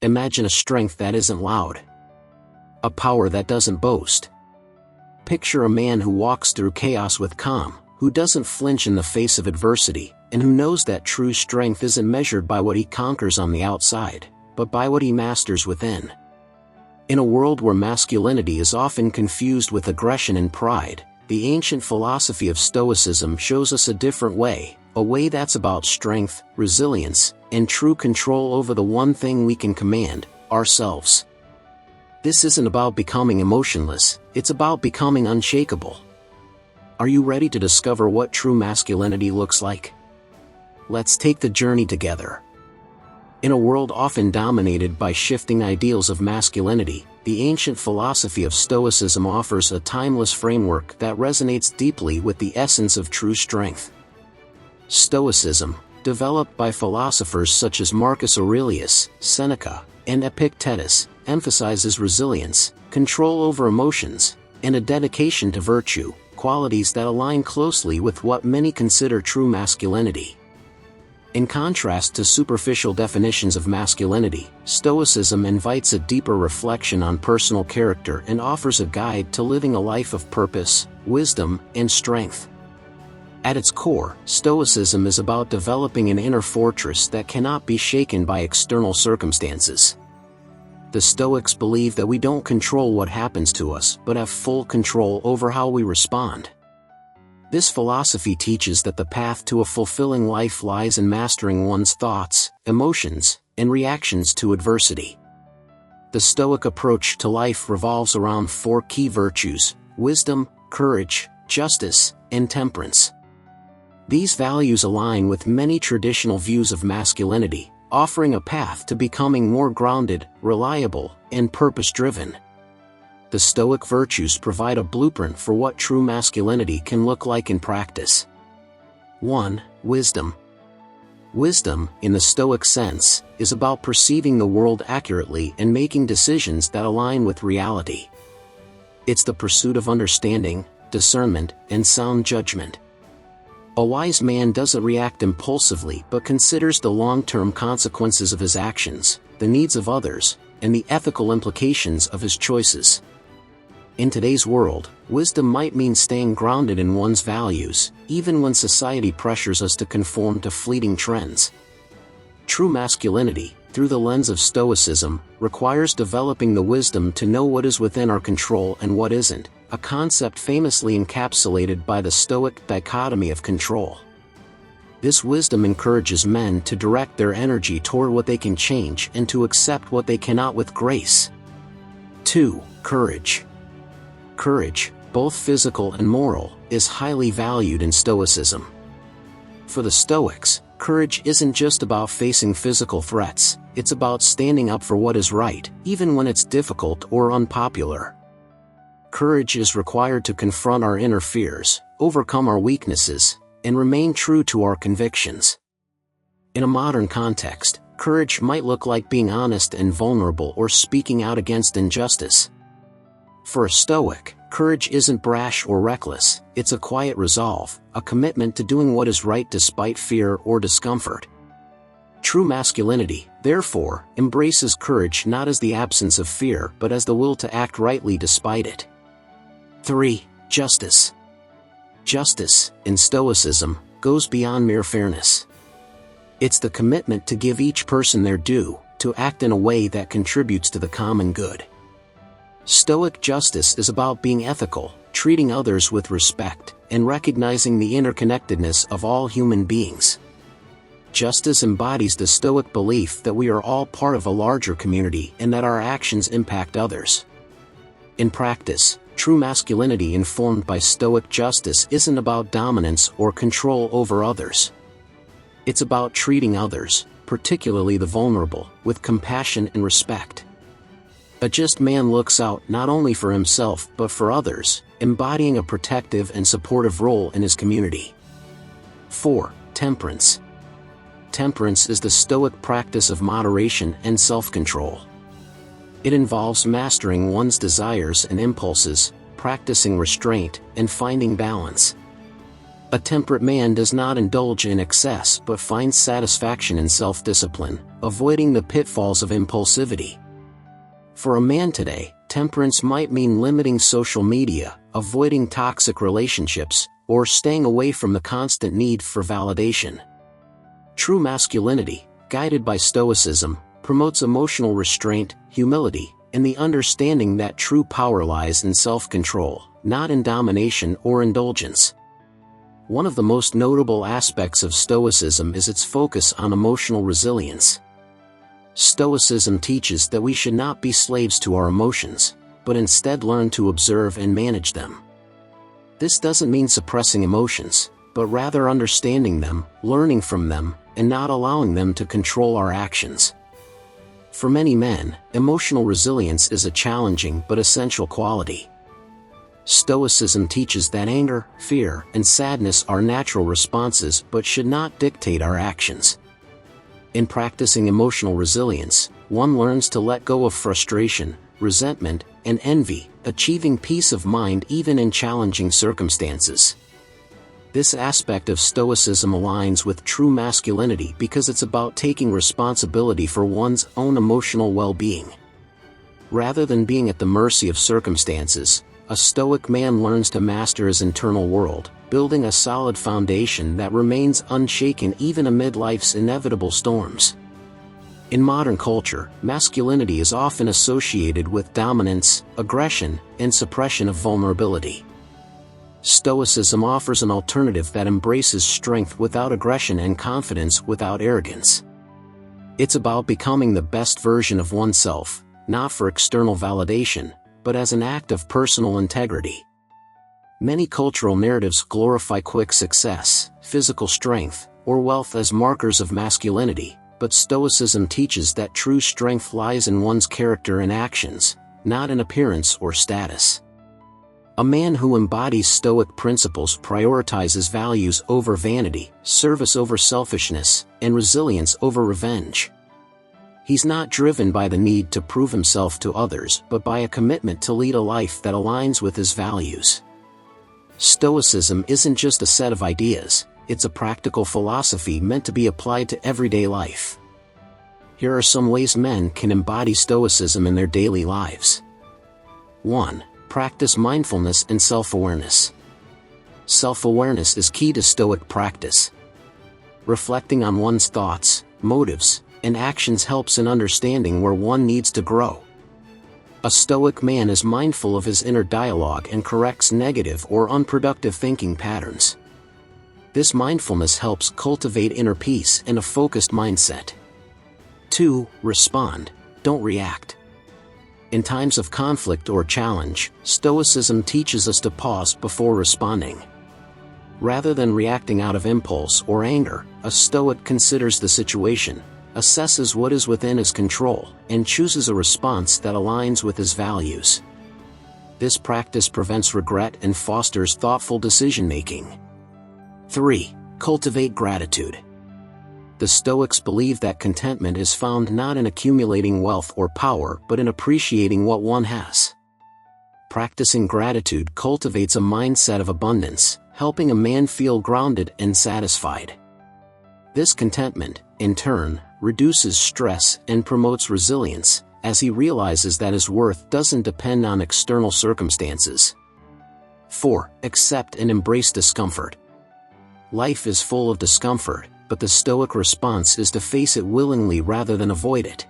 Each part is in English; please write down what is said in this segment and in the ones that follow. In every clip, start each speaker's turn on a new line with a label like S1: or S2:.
S1: Imagine a strength that isn't loud. A power that doesn't boast. Picture a man who walks through chaos with calm, who doesn't flinch in the face of adversity, and who knows that true strength isn't measured by what he conquers on the outside, but by what he masters within. In a world where masculinity is often confused with aggression and pride, the ancient philosophy of Stoicism shows us a different way, a way that's about strength, resilience, and true control over the one thing we can command, ourselves. This isn't about becoming emotionless, it's about becoming unshakable. Are you ready to discover what true masculinity looks like? Let's take the journey together. In a world often dominated by shifting ideals of masculinity, the ancient philosophy of Stoicism offers a timeless framework that resonates deeply with the essence of true strength. Stoicism, developed by philosophers such as Marcus Aurelius, Seneca, and Epictetus, emphasizes resilience, control over emotions, and a dedication to virtue, qualities that align closely with what many consider true masculinity. In contrast to superficial definitions of masculinity, Stoicism invites a deeper reflection on personal character and offers a guide to living a life of purpose, wisdom, and strength. At its core, Stoicism is about developing an inner fortress that cannot be shaken by external circumstances. The Stoics believe that we don't control what happens to us but have full control over how we respond. This philosophy teaches that the path to a fulfilling life lies in mastering one's thoughts, emotions, and reactions to adversity. The Stoic approach to life revolves around four key virtues: wisdom, courage, justice, and temperance. These values align with many traditional views of masculinity, offering a path to becoming more grounded, reliable, and purpose-driven. The Stoic virtues provide a blueprint for what true masculinity can look like in practice. 1. Wisdom. Wisdom, in the Stoic sense, is about perceiving the world accurately and making decisions that align with reality. It's the pursuit of understanding, discernment, and sound judgment. A wise man doesn't react impulsively but considers the long-term consequences of his actions, the needs of others, and the ethical implications of his choices. In today's world, wisdom might mean staying grounded in one's values, even when society pressures us to conform to fleeting trends. True masculinity, through the lens of Stoicism, requires developing the wisdom to know what is within our control and what isn't, a concept famously encapsulated by the Stoic dichotomy of control. This wisdom encourages men to direct their energy toward what they can change and to accept what they cannot with grace. 2. Courage. Courage, both physical and moral, is highly valued in Stoicism. For the Stoics, courage isn't just about facing physical threats, it's about standing up for what is right, even when it's difficult or unpopular. Courage is required to confront our inner fears, overcome our weaknesses, and remain true to our convictions. In a modern context, courage might look like being honest and vulnerable or speaking out against injustice. For a Stoic, courage isn't brash or reckless, it's a quiet resolve, a commitment to doing what is right despite fear or discomfort. True masculinity, therefore, embraces courage not as the absence of fear but as the will to act rightly despite it. 3. Justice. Justice, in Stoicism, goes beyond mere fairness. It's the commitment to give each person their due, to act in a way that contributes to the common good. Stoic justice is about being ethical, treating others with respect, and recognizing the interconnectedness of all human beings. Justice embodies the Stoic belief that we are all part of a larger community and that our actions impact others. In practice, true masculinity informed by Stoic justice isn't about dominance or control over others. It's about treating others, particularly the vulnerable, with compassion and respect. A just man looks out not only for himself but for others, embodying a protective and supportive role in his community. 4. Temperance. Temperance is the Stoic practice of moderation and self-control. It involves mastering one's desires and impulses, practicing restraint, and finding balance. A temperate man does not indulge in excess but finds satisfaction in self-discipline, avoiding the pitfalls of impulsivity. For a man today, temperance might mean limiting social media, avoiding toxic relationships, or staying away from the constant need for validation. True masculinity, guided by Stoicism, promotes emotional restraint, humility, and the understanding that true power lies in self-control, not in domination or indulgence. One of the most notable aspects of Stoicism is its focus on emotional resilience. Stoicism teaches that we should not be slaves to our emotions, but instead learn to observe and manage them. This doesn't mean suppressing emotions, but rather understanding them, learning from them, and not allowing them to control our actions. For many men, emotional resilience is a challenging but essential quality. Stoicism teaches that anger, fear, and sadness are natural responses but should not dictate our actions. In practicing emotional resilience, one learns to let go of frustration, resentment, and envy, achieving peace of mind even in challenging circumstances. This aspect of Stoicism aligns with true masculinity because it's about taking responsibility for one's own emotional well-being. Rather than being at the mercy of circumstances, a Stoic man learns to master his internal world, building a solid foundation that remains unshaken even amid life's inevitable storms. In modern culture, masculinity is often associated with dominance, aggression, and suppression of vulnerability. Stoicism offers an alternative that embraces strength without aggression and confidence without arrogance. It's about becoming the best version of oneself, not for external validation, but as an act of personal integrity. Many cultural narratives glorify quick success, physical strength, or wealth as markers of masculinity, but Stoicism teaches that true strength lies in one's character and actions, not in appearance or status. A man who embodies Stoic principles prioritizes values over vanity, service over selfishness, and resilience over revenge. He's not driven by the need to prove himself to others but by a commitment to lead a life that aligns with his values. Stoicism isn't just a set of ideas, it's a practical philosophy meant to be applied to everyday life. Here are some ways men can embody Stoicism in their daily lives. 1. Practice mindfulness and self-awareness. Self-awareness is key to Stoic practice. Reflecting on one's thoughts, motives, and actions helps in understanding where one needs to grow. A Stoic man is mindful of his inner dialogue and corrects negative or unproductive thinking patterns. This mindfulness helps cultivate inner peace and a focused mindset. 2. Respond, don't react. In times of conflict or challenge, Stoicism teaches us to pause before responding. Rather than reacting out of impulse or anger, a Stoic considers the situation, assesses what is within his control, and chooses a response that aligns with his values. This practice prevents regret and fosters thoughtful decision-making. 3. Cultivate gratitude. The Stoics believe that contentment is found not in accumulating wealth or power but in appreciating what one has. Practicing gratitude cultivates a mindset of abundance, helping a man feel grounded and satisfied. This contentment, in turn, reduces stress and promotes resilience, as he realizes that his worth doesn't depend on external circumstances. 4. Accept and embrace discomfort. Life is full of discomfort, but the Stoic response is to face it willingly rather than avoid it.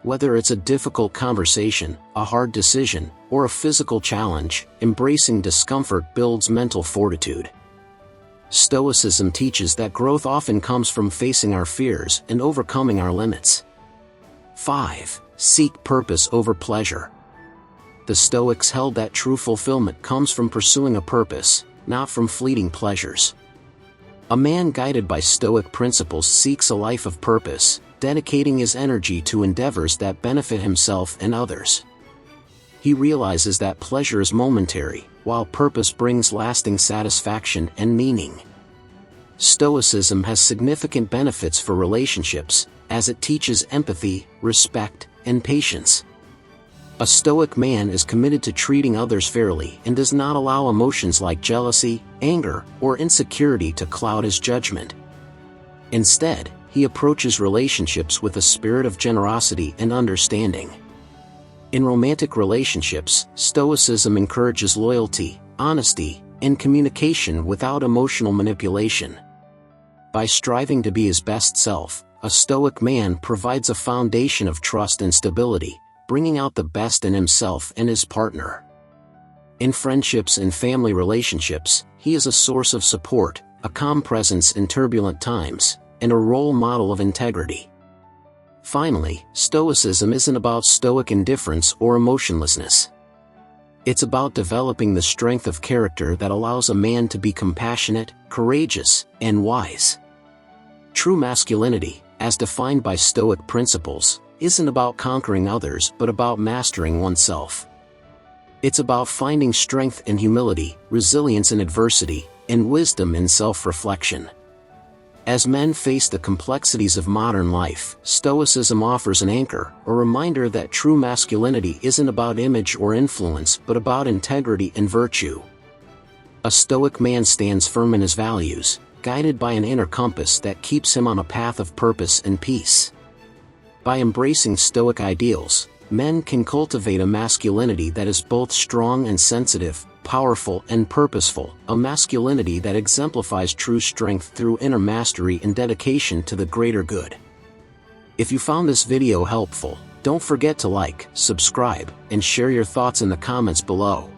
S1: Whether it's a difficult conversation, a hard decision, or a physical challenge, embracing discomfort builds mental fortitude. Stoicism teaches that growth often comes from facing our fears and overcoming our limits. 5. Seek purpose over pleasure. The Stoics held that true fulfillment comes from pursuing a purpose, not from fleeting pleasures. A man guided by Stoic principles seeks a life of purpose, dedicating his energy to endeavors that benefit himself and others. He realizes that pleasure is momentary, while purpose brings lasting satisfaction and meaning. Stoicism has significant benefits for relationships, as it teaches empathy, respect, and patience. A Stoic man is committed to treating others fairly and does not allow emotions like jealousy, anger, or insecurity to cloud his judgment. Instead, he approaches relationships with a spirit of generosity and understanding. In romantic relationships, Stoicism encourages loyalty, honesty, and communication without emotional manipulation. By striving to be his best self, a Stoic man provides a foundation of trust and stability, bringing out the best in himself and his partner. In friendships and family relationships, he is a source of support, a calm presence in turbulent times, and a role model of integrity. Finally, Stoicism isn't about stoic indifference or emotionlessness. It's about developing the strength of character that allows a man to be compassionate, courageous, and wise. True masculinity, as defined by Stoic principles, isn't about conquering others but about mastering oneself. It's about finding strength in humility, resilience in adversity, and wisdom in self-reflection. As men face the complexities of modern life, Stoicism offers an anchor, a reminder that true masculinity isn't about image or influence but about integrity and virtue. A Stoic man stands firm in his values, guided by an inner compass that keeps him on a path of purpose and peace. By embracing Stoic ideals, men can cultivate a masculinity that is both strong and sensitive, powerful and purposeful, a masculinity that exemplifies true strength through inner mastery and dedication to the greater good. If you found this video helpful, don't forget to like, subscribe, and share your thoughts in the comments below.